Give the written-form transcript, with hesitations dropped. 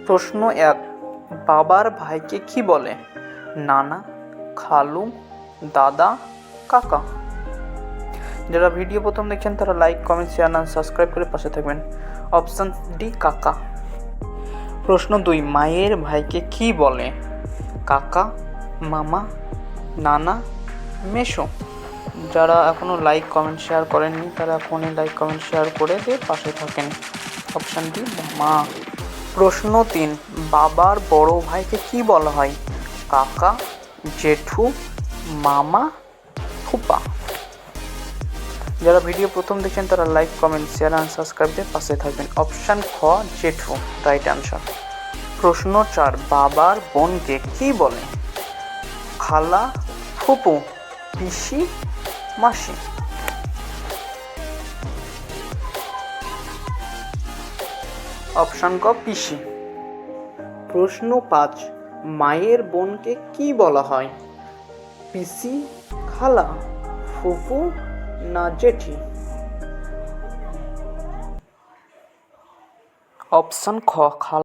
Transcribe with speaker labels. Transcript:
Speaker 1: প্রশ্ন ১, বাবার ভাইকে কি বলে? নানা, খালু, দাদা, কাকা। যারা ভিডিও প্রথম দেখছেন তারা লাইক, কমেন্ট, শেয়ার আর সাবস্ক্রাইব করে পাশে থাকবেন। অপশান ডি, কাকা। প্রশ্ন ২, মায়ের ভাইকে কি বলে? কাকা, মামা, নানা, মেসো। যারা এখনও লাইক, কমেন্ট, শেয়ার করেননি তারা এখনই লাইক, কমেন্ট, শেয়ার করে দিয়ে পাশে থাকেন। অপশান ডি, মা। প্রশ্ন ৩, বাবার বড় ভাইকে কি বলা হয়? কাকা, জেঠু, মামা, ফুপা। যারা ভিডিও প্রথম দেখছেন তারা লাইক, কমেন্ট, শেয়ার আর সাবস্ক্রাইব দিয়ে পাশে থাকবেন। অপশান খ, জেঠু রাইট অ্যান্সার। প্রশ্ন ৪, বাবার বোনকে কি বলে? খালা, ফুপু, পিসি, মাসি। অপশান ক, পিসি। প্রশ্ন ৫, মায়ের বোনকে কি বলা হয়? পিসি, খালা, ফুফু না জেঠি? অপশান খ, খালা।